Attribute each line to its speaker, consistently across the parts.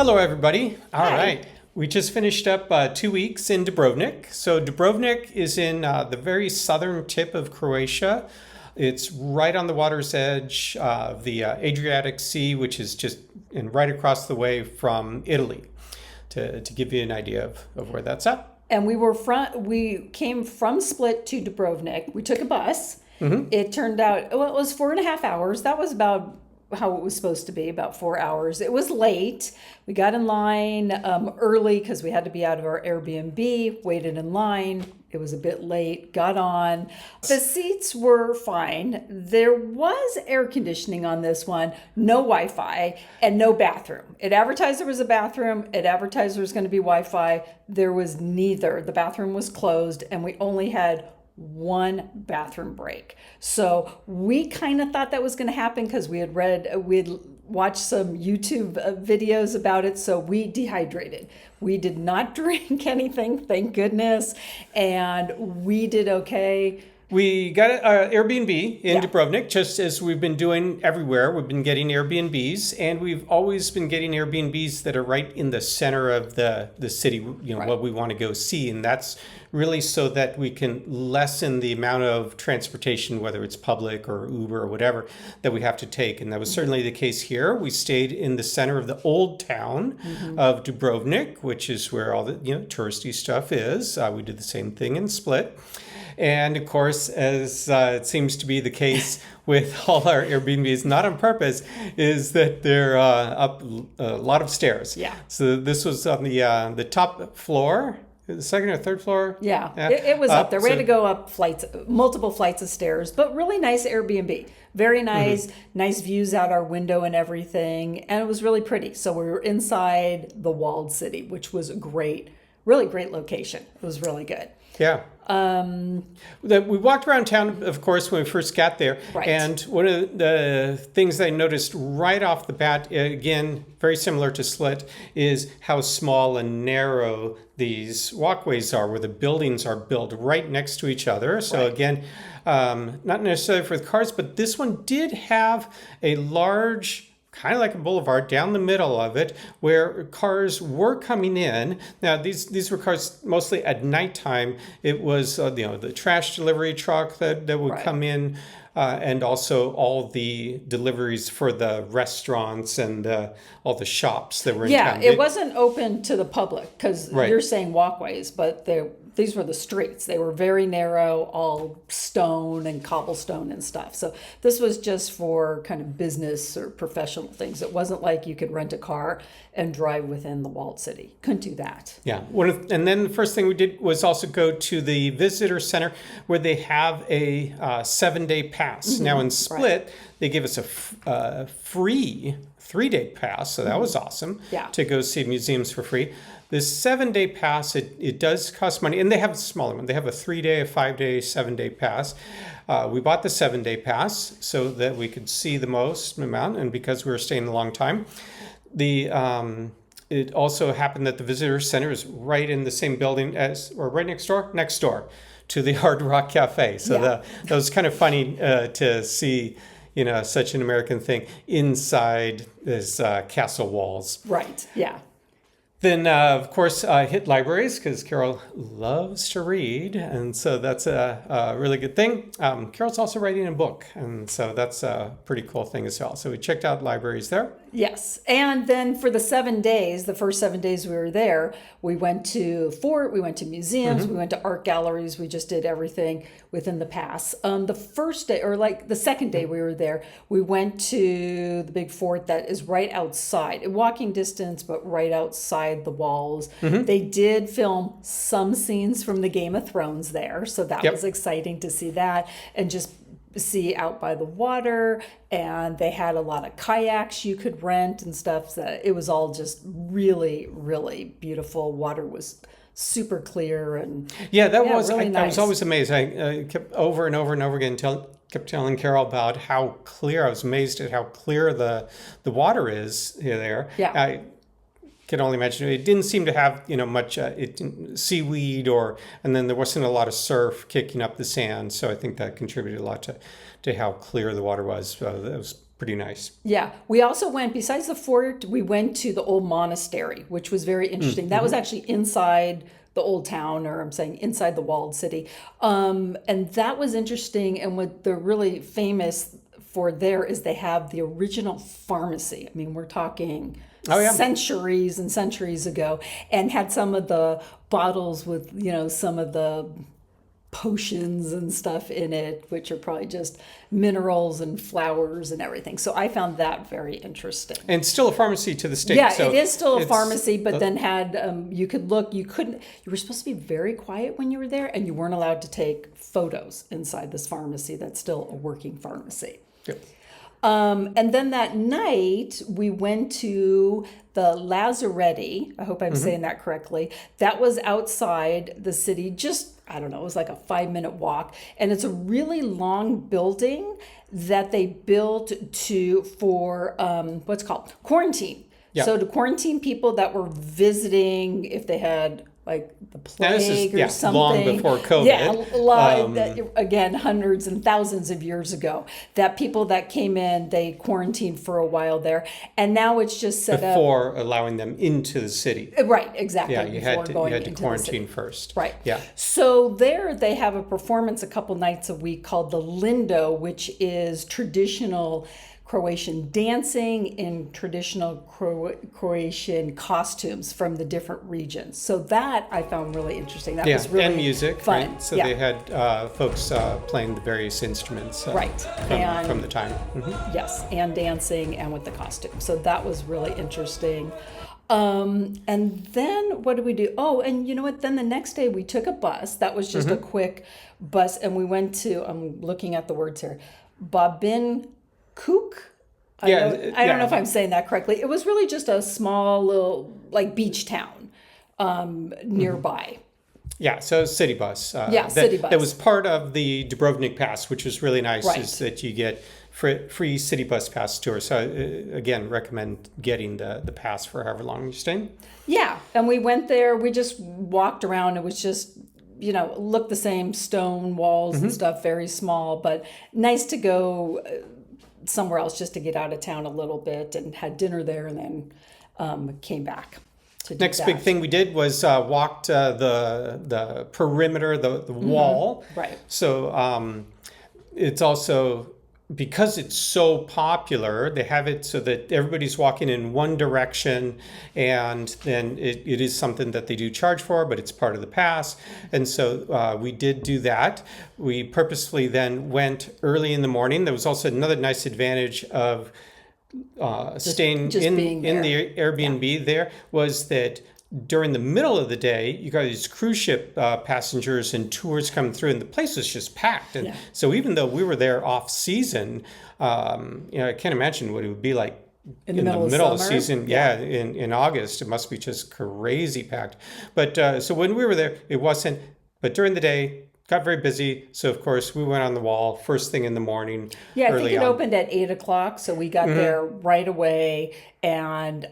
Speaker 1: Hello, everybody. All
Speaker 2: Hi.
Speaker 1: right. We just finished up 2 weeks in Dubrovnik. So Dubrovnik is in the very southern tip of Croatia. It's right on the water's edge of the Adriatic Sea, which is just right across the way from Italy, to give you an idea of where that's at.
Speaker 2: And we came from Split to Dubrovnik. We took a bus. It turned out, well, it was 4.5 hours. That was about how it was supposed to be, about 4 hours. It was late. We got in line early because we had to be out of our Airbnb, waited in line. It was a bit late, got on. The seats were fine. There was air conditioning on this one, no Wi-Fi, and no bathroom. It advertised there was a bathroom. It advertised there was going to be Wi-Fi. There was neither. The bathroom was closed, and we only had one bathroom break. So we kind of thought that was going to happen because we'd watched some YouTube videos about it. So we dehydrated. We did not drink anything, thank goodness. And we did okay.
Speaker 1: We got an Airbnb in
Speaker 2: Yeah.
Speaker 1: Dubrovnik, just as we've been doing everywhere. We've been getting Airbnbs, and we've always been getting Airbnbs that are right in the center of the city,
Speaker 2: Right.
Speaker 1: what we want to go see. And that's really so that we can lessen the amount of transportation, whether it's public or Uber or whatever, that we have to take. And that was certainly the case here. We stayed in the center of the Old Town of Dubrovnik, which is where all the touristy stuff is. We did the same thing in Split. And of course, as it seems to be the case with all our Airbnbs, not on purpose, is that they're up a lot of stairs.
Speaker 2: Yeah.
Speaker 1: So this was on the top floor, the second or third floor.
Speaker 2: Yeah, it was up there. We had
Speaker 1: so-
Speaker 2: to go up multiple flights of stairs, but really nice Airbnb. Very nice, nice views out our window and everything. And it was really pretty. So we were inside the walled city, which was a really great location. It was really good.
Speaker 1: Yeah. We walked around town, of course, when we first got there.
Speaker 2: Right.
Speaker 1: And one of the things I noticed right off the bat, again, very similar to Split, is how small and narrow these walkways are, where the buildings are built right next to each other. So
Speaker 2: Right.
Speaker 1: again, not necessarily for the cars, but this one did have a large, kind of like a boulevard down the middle of it, where cars were coming in. Now these were cars mostly at nighttime. It was the trash delivery truck that would
Speaker 2: Right.
Speaker 1: come in, and also all the deliveries for the restaurants and all the shops that were in
Speaker 2: Yeah,
Speaker 1: town.
Speaker 2: it wasn't open to the public because
Speaker 1: Right.
Speaker 2: you're saying walkways, but these were the streets. They were very narrow, all stone and cobblestone and stuff. So this was just for kind of business or professional things. It wasn't like you could rent a car and drive within the walled city. Couldn't do that.
Speaker 1: Yeah. And then the first thing we did was also go to the visitor center, where they have a 7-day pass. Now in Split, they give us a free 3-day pass. So that was awesome.
Speaker 2: Yeah.
Speaker 1: To go see museums for free. This 7-day pass, it does cost money. And they have a smaller one. They have a 3-day, a 5-day, 7-day pass. We bought the 7-day pass so that we could see the most amount. And because we were staying a long time, it also happened that the visitor center is right in the same building or right next door to the Hard Rock Cafe. So
Speaker 2: Yeah.
Speaker 1: that was kind of funny to see, such an American thing inside this castle walls.
Speaker 2: Right. Yeah.
Speaker 1: Then, of course, hit libraries, because Carol loves to read. And so that's a really good thing. Carol's also writing a book. And so that's a pretty cool thing as well. So we checked out libraries there.
Speaker 2: Yes. And then for the 7 days, the first 7 days we were there, we went to fort, we went to museums, we went to art galleries. We just did everything within the pass. The first day, or like the second day we were there, we went to the big fort that is right outside, walking distance, but right outside the walls. They did film some scenes from the Game of Thrones there. So that
Speaker 1: Yep.
Speaker 2: was exciting to see that and just see out by the water. And they had a lot of kayaks you could rent and stuff. So it was all just really, really beautiful. Water was super clear and
Speaker 1: Yeah, that
Speaker 2: Yeah,
Speaker 1: was,
Speaker 2: really
Speaker 1: I was
Speaker 2: nice.
Speaker 1: always amazed. I kept over and over and over again, kept telling Carol about how clear, I was amazed at how clear the water is there.
Speaker 2: Yeah.
Speaker 1: I can only imagine. It didn't seem to have, much seaweed and then there wasn't a lot of surf kicking up the sand. So I think that contributed a lot to how clear the water was. It was pretty nice.
Speaker 2: Yeah. We also went, besides the fort, we went to the old monastery, which was very interesting. That was actually inside the old town, or I'm saying inside the walled city. And that was interesting. And what they're really famous for there is they have the original pharmacy. I mean, we're talking centuries and centuries ago, and had some of the bottles with, some of the potions and stuff in it, which are probably just minerals and flowers and everything. So I found that very interesting.
Speaker 1: And still a pharmacy to the state.
Speaker 2: Yeah,
Speaker 1: so
Speaker 2: it is still a pharmacy, but then had, you could look, you were supposed to be very quiet when you were there, and you weren't allowed to take photos inside this pharmacy. That's still a working pharmacy.
Speaker 1: Yep.
Speaker 2: And then that night we went to the Lazaretti. I hope I'm saying that correctly. That was outside the city, just, I don't know, it was like a 5-minute walk. And it's a really long building that they built for what's called quarantine.
Speaker 1: Yeah.
Speaker 2: So to quarantine people that were visiting, if they had like the plague or something.
Speaker 1: Long before COVID.
Speaker 2: Yeah, again, hundreds and thousands of years ago. That people that came in, they quarantined for a while there. And now it's just set up.
Speaker 1: Before allowing them into the city.
Speaker 2: Right, exactly.
Speaker 1: Yeah, you had to quarantine first.
Speaker 2: Right.
Speaker 1: Yeah.
Speaker 2: So there they have a performance a couple nights a week called the Lindo, which is traditional Croatian dancing in traditional Croatian costumes from the different regions. So that I found really interesting. That was really
Speaker 1: and music,
Speaker 2: fun.
Speaker 1: right? So they had folks playing the various instruments from the time.
Speaker 2: Yes, and dancing and with the costume. So that was really interesting. And then what did we do? Oh, and you know what? Then the next day we took a bus. That was just a quick bus. And we went to, I'm looking at the words here, Babin Cook. I don't know if I'm saying that correctly. It was really just a small little like beach town nearby.
Speaker 1: Yeah, so city bus.
Speaker 2: City bus.
Speaker 1: That was part of the Dubrovnik Pass, which was really nice, is that you get free city bus pass tour. So again, recommend getting the pass for however long you're staying. Yeah,
Speaker 2: and we went there. We just walked around. It was just, looked the same, stone walls and stuff, very small, but nice to go somewhere else just to get out of town a little bit, and had dinner there, and then came back.
Speaker 1: Next big thing we did was walked the perimeter, the wall.
Speaker 2: Right.
Speaker 1: So it's also, because it's so popular, they have it so that everybody's walking in one direction, and then it is something that they do charge for, but it's part of the pass. And so we did do that. We purposefully then went early in the morning. There was also another nice advantage of staying in the Airbnb there, was that during the middle of the day, you got these cruise ship passengers and tours coming through, and the place was just packed. And so even though we were there off season, I can't imagine what it would be like in the middle of season. In August, it must be just crazy packed. But so when we were there, it wasn't. But during the day, got very busy. So of course we went on the wall first thing in the morning.
Speaker 2: Yeah, I think it opened at 8:00, so we got there right away. And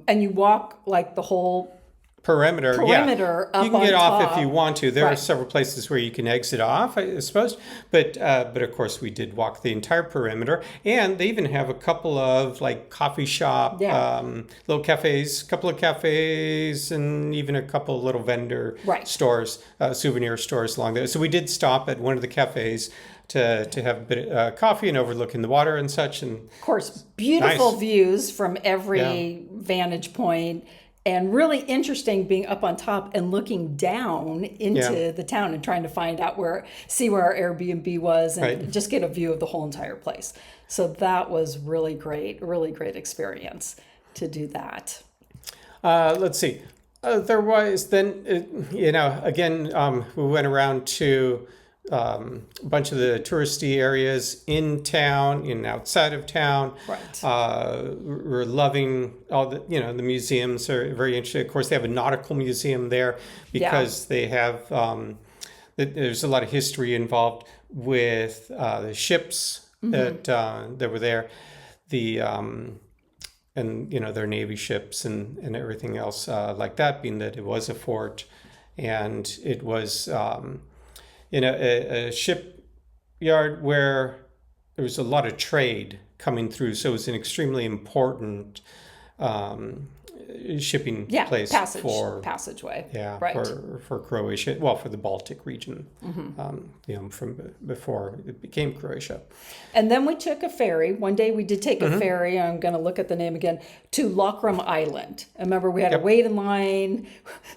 Speaker 2: you walk like the whole
Speaker 1: perimeter
Speaker 2: up
Speaker 1: you can get
Speaker 2: on
Speaker 1: off
Speaker 2: top.
Speaker 1: if you want to. There are several places where you can exit off, I suppose, but of course we did walk the entire perimeter. And they even have a couple of like coffee shop little cafes, couple of cafes, and even a couple of little vendor stores, souvenir stores along there. So we did stop at one of the cafes to have a bit of coffee and overlooking the water and such. And
Speaker 2: of course, beautiful views from every vantage point. And really interesting being up on top and looking down into the town and trying to find out see where our Airbnb was, and just get a view of the whole entire place. So that was really great experience to do that.
Speaker 1: Let's see. There was then, again, we went around to a bunch of the touristy areas in town and outside of town. Right. We're loving all the museums are very interesting. Of course, they have a nautical museum there because they have there's a lot of history involved with the ships that were there, and their Navy ships and everything else like that, being that it was a fort, and it was in a shipyard where there was a lot of trade coming through, so it was an extremely important shipping place
Speaker 2: passageway.
Speaker 1: Yeah,
Speaker 2: right.
Speaker 1: for Croatia, well, for the Baltic region, from before it became Croatia.
Speaker 2: And then we took a ferry. One day we did take a ferry, I'm going to look at the name again, to Lokrum Island. I remember we had to wait in line.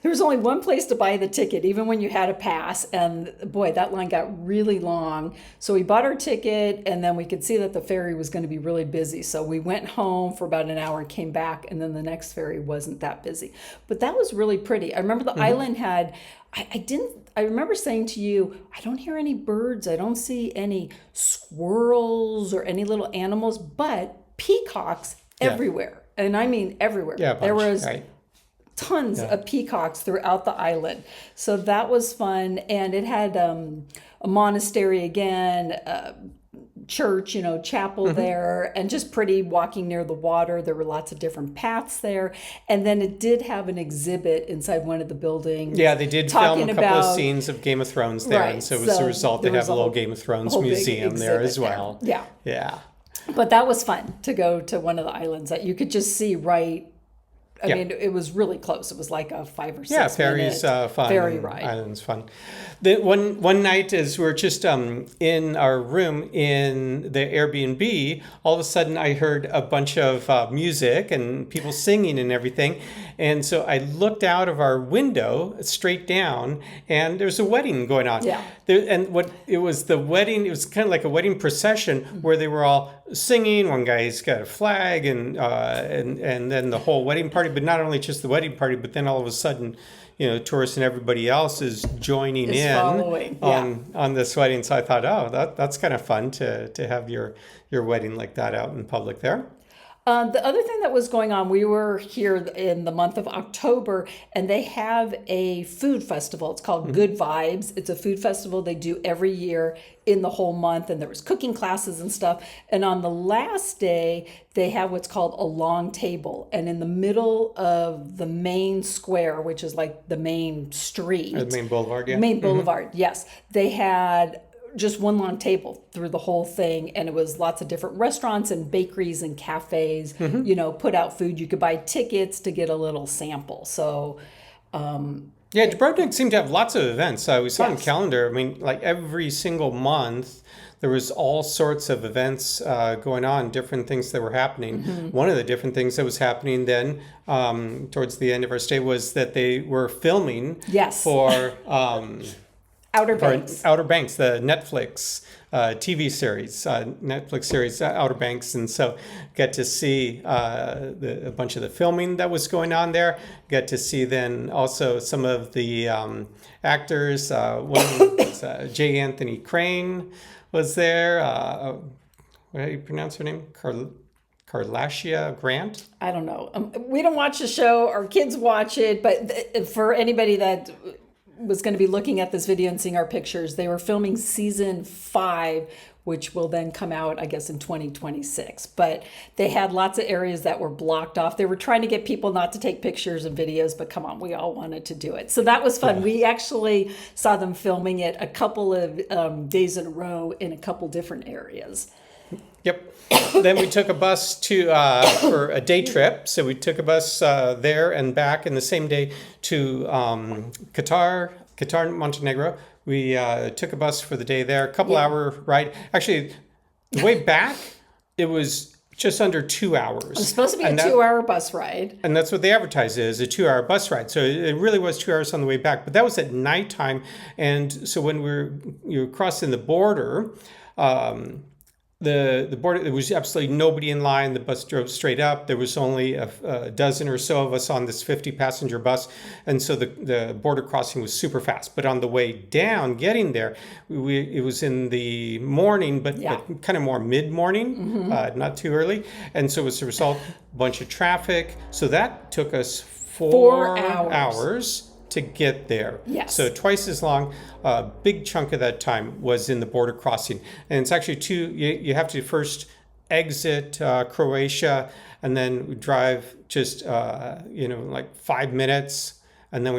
Speaker 2: There was only one place to buy the ticket, even when you had a pass. And boy, that line got really long. So we bought our ticket, and then we could see that the ferry was going to be really busy. So we went home for about an hour and came back, and then the next ferry wasn't that busy. But that was really pretty. I remember the island had... I remember saying to you, I don't hear any birds. I don't see any squirrels or any little animals, but peacocks everywhere. And I mean everywhere.
Speaker 1: Yeah,
Speaker 2: there was tons of peacocks throughout the island. So that was fun. And it had a monastery again, church, chapel there, and just pretty walking near the water. There were lots of different paths there. And then it did have an exhibit inside one of the buildings.
Speaker 1: Yeah, they did film a couple of scenes of Game of Thrones there. Right. And so as a result, they have a little Game of Thrones museum there as well.
Speaker 2: There. Yeah.
Speaker 1: Yeah.
Speaker 2: But that was fun to go to one of the islands that you could just see right. I mean, it was really close. It was like a 5 or 6
Speaker 1: ferry's fun.
Speaker 2: Ferry ride.
Speaker 1: Island's fun. One night, as we were just in our room in the Airbnb, all of a sudden I heard a bunch of music and people singing and everything. And so I looked out of our window straight down, and there's a wedding going on.
Speaker 2: Yeah.
Speaker 1: It was kind of like a wedding procession where they were all singing. One guy's got a flag, and then the whole wedding party. But not only just the wedding party, but then all of a sudden, tourists and everybody else is joining on this wedding. So I thought, that's kind of fun to have your wedding like that out in public there.
Speaker 2: The other thing that was going on, we were here in the month of October, and they have a food festival. It's called Good Vibes. It's a food festival they do every year in the whole month, and there was cooking classes and stuff. And on the last day, they have what's called a long table. And in the middle of the main square, which is like the main street.
Speaker 1: Or the main boulevard, yeah.
Speaker 2: Main boulevard, yes. They had just one long table through the whole thing, and it was lots of different restaurants and bakeries and cafes put out food. You could buy tickets to get a little sample. So
Speaker 1: Dubrovnik seemed to have lots of events. We saw on the calendar, I mean, like every single month there was all sorts of events going on, different things that were happening. One of the different things that was happening then towards the end of our stay was that they were filming for
Speaker 2: Outer Banks.
Speaker 1: Outer Banks, the Netflix TV series, Netflix series Outer Banks. And so get to see a bunch of the filming that was going on there. Get to see then also some of the actors. One was J. Anthony Crane was there. What do you pronounce her name? Carlacia Grant?
Speaker 2: I don't know. We don't watch the show. Our kids watch it. But for anybody that was going to be looking at this video and seeing our pictures, they were filming season 5, which will then come out, I guess, in 2026. But they had lots of areas that were blocked off. They were trying to get people not to take pictures and videos, but come on, we all wanted to do it. So that was fun. Yeah. We actually saw them filming it a couple of days in a row in a couple different areas.
Speaker 1: Yep. Then we took a bus for a day trip. So we took a bus there and back in the same day to Kotor, Montenegro. We took a bus for the day there, a couple hour ride. Actually, the way back, it was just under 2 hours.
Speaker 2: It was supposed to be a 2-hour bus ride.
Speaker 1: And that's what they advertised it as, a 2-hour bus ride. So it really was 2 hours on the way back. But that was at nighttime. And so when you were crossing the border, the border, there was absolutely nobody in line. The bus drove straight up. There was only a dozen or so of us on this 50-passenger bus. And so the border crossing was super fast. But on the way down, getting there, it was in the morning, but kind of more mid-morning, not too early. And so as a result, a bunch of traffic. So that took us 4 hours to get there.
Speaker 2: Yes.
Speaker 1: So twice as long. A big chunk of that time was in the border crossing. And it's actually you have to first exit Croatia, and then we drive just, like 5 minutes. And then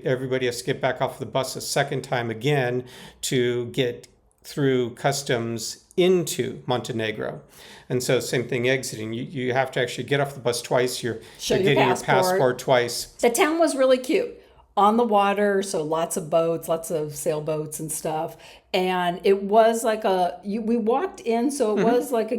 Speaker 1: everybody has to get back off the bus a second time again to get through customs into Montenegro. And so same thing exiting. You have to actually get off the bus twice. You're getting your passport twice.
Speaker 2: The town was really cute. On the water, so lots of boats, lots of sailboats and stuff. And it was like we walked in, so it was like a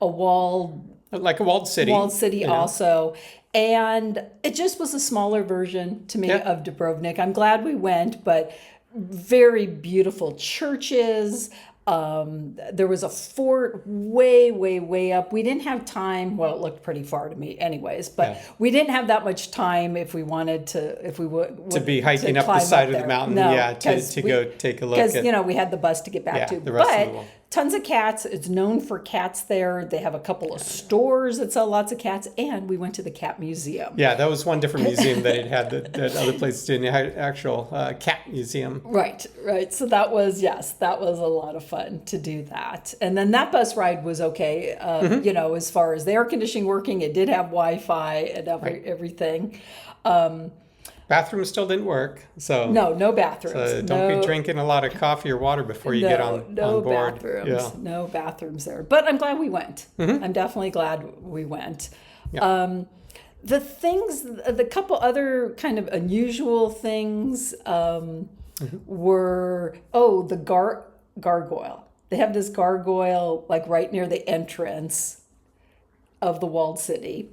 Speaker 2: walled.
Speaker 1: Like a walled city.
Speaker 2: Walled city also. And it just was a smaller version to me of Dubrovnik. I'm glad we went, but very beautiful churches. There was a fort way, way, way up. We didn't have time. Well, it looked pretty far to me anyways, but we didn't have that much time if we wanted to, if we would
Speaker 1: to be hiking up the side of the mountain.
Speaker 2: No,
Speaker 1: to go take a look.
Speaker 2: Because, we had the bus to get back to.
Speaker 1: The rest of the world.
Speaker 2: Tons of cats. It's known for cats there. They have a couple of stores that sell lots of cats, and we went to the cat museum.
Speaker 1: Yeah, that was one different museum that it had that other places didn't. It had an actual cat museum.
Speaker 2: Right. So that was a lot of fun to do that. And then that bus ride was okay. As far as the air conditioning working, it did have Wi-Fi and everything.
Speaker 1: Bathrooms still didn't work, so
Speaker 2: no bathrooms.
Speaker 1: So don't be drinking a lot of coffee or water before you get on board.
Speaker 2: No bathrooms there. But I'm glad we went. I'm definitely glad we went.
Speaker 1: Yeah.
Speaker 2: The couple other kind of unusual things were the gargoyle. They have this gargoyle like right near the entrance of the walled city,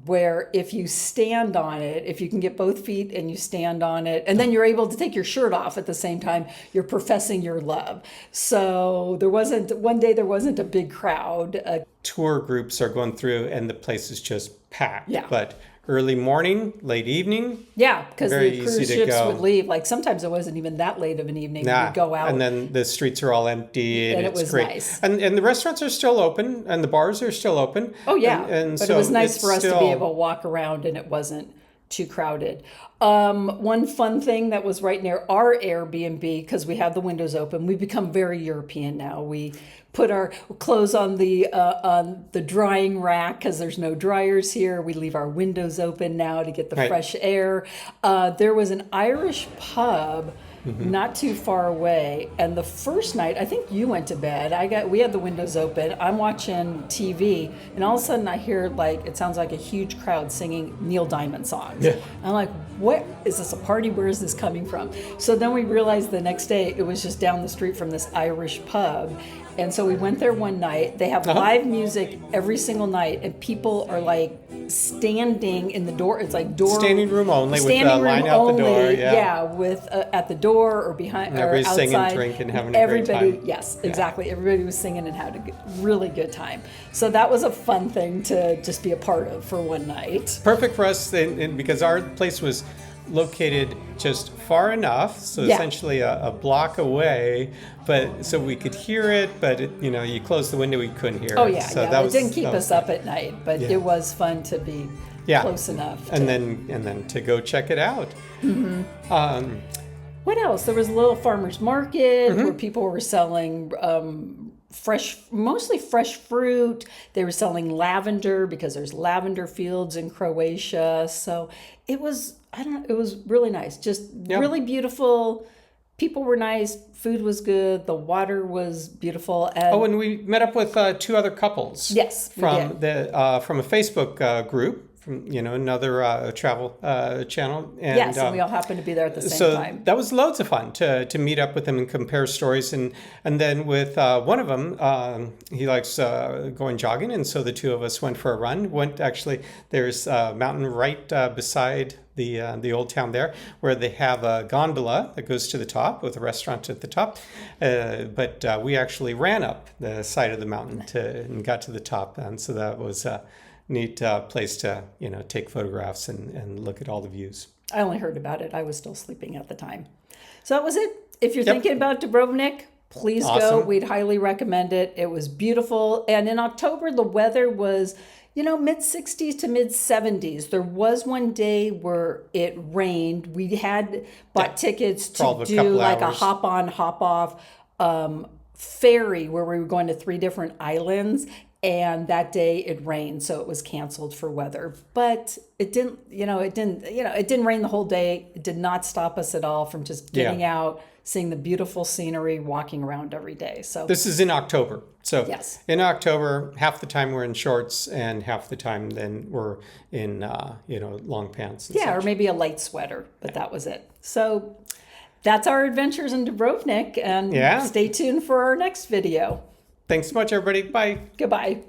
Speaker 2: where if you stand on it, if you can get both feet and you stand on it, and then you're able to take your shirt off at the same time, you're professing your love. So one day there wasn't a big crowd.
Speaker 1: Tour groups are going through and the place is just packed.
Speaker 2: Yeah.
Speaker 1: But early morning, late evening.
Speaker 2: Yeah, because the cruise ships
Speaker 1: go.
Speaker 2: would leave. Like sometimes it wasn't even that late of an evening. We'd go out.
Speaker 1: And then the streets are all empty and
Speaker 2: it was
Speaker 1: great.
Speaker 2: Nice.
Speaker 1: And the restaurants are still open and the bars are still open.
Speaker 2: Oh, yeah.
Speaker 1: And
Speaker 2: but
Speaker 1: so
Speaker 2: it was nice for us to be able to walk around and it wasn't too crowded. One fun thing that was right near our Airbnb, because we have the windows open, we've become very European now. We put our clothes on the drying rack because there's no dryers here. We leave our windows open now to get the fresh air. There was an Irish pub not too far away, and the first night, I think you went to bed. We had the windows open. I'm watching TV, and all of a sudden I hear it sounds like a huge crowd singing Neil Diamond songs.
Speaker 1: Yeah.
Speaker 2: I'm like, what is this, a party? Where is this coming from? So then we realized the next day it was just down the street from this Irish pub. And so we went there one night. They have live music every single night, and people are standing in the door. It's like standing
Speaker 1: room only with a line out the door.
Speaker 2: Yeah, with at the door or behind or outside.
Speaker 1: Everybody's singing, drinking, having a great time.
Speaker 2: Yes, exactly. Everybody was singing and had a really good time. So that was a fun thing to just be a part of for one night.
Speaker 1: Perfect for us, because our place was located just far enough, so essentially a block away, but so we could hear it, but you close the window, we couldn't hear it.
Speaker 2: Oh yeah,
Speaker 1: so
Speaker 2: it didn't keep us up at night, but it was fun to be close enough.
Speaker 1: And then to go check it out.
Speaker 2: What else? There was a little farmer's market where people were selling mostly fresh fruit. They were selling lavender because there's lavender fields in Croatia. So it was, it was really nice. Just really beautiful. People were nice. Food was good. The water was beautiful.
Speaker 1: And we met up with two other couples.
Speaker 2: Yes,
Speaker 1: from a Facebook group. From another travel channel,
Speaker 2: and we all happened to be there at the same time.
Speaker 1: So that was loads of fun to meet up with them and compare stories, and then with one of them, he likes going jogging, and so the two of us went for a run. There's a mountain right beside the old town there, where they have a gondola that goes to the top with a restaurant at the top, but we actually ran up the side of the mountain and got to the top, and so that was neat place to take photographs and look at all the views.
Speaker 2: I only heard about it. I was still sleeping at the time. So that was it. If you're thinking about Dubrovnik, please go. We'd highly recommend it. It was beautiful. And in October, the weather was, mid 60s to mid 70s. There was one day where it rained. We had bought tickets to do like a hop on, hop off ferry where we were going to 3 different islands. And that day it rained, so it was canceled for weather. But it didn't rain the whole day. It did not stop us at all from just getting out, seeing the beautiful scenery, walking around every day. So
Speaker 1: this is in October. So
Speaker 2: yes.
Speaker 1: In October, half the time we're in shorts and half the time then we're in, long pants. And
Speaker 2: or maybe a light sweater, but that was it. So that's our adventures in Dubrovnik, and stay tuned for our next video.
Speaker 1: Thanks so much, everybody. Bye.
Speaker 2: Goodbye.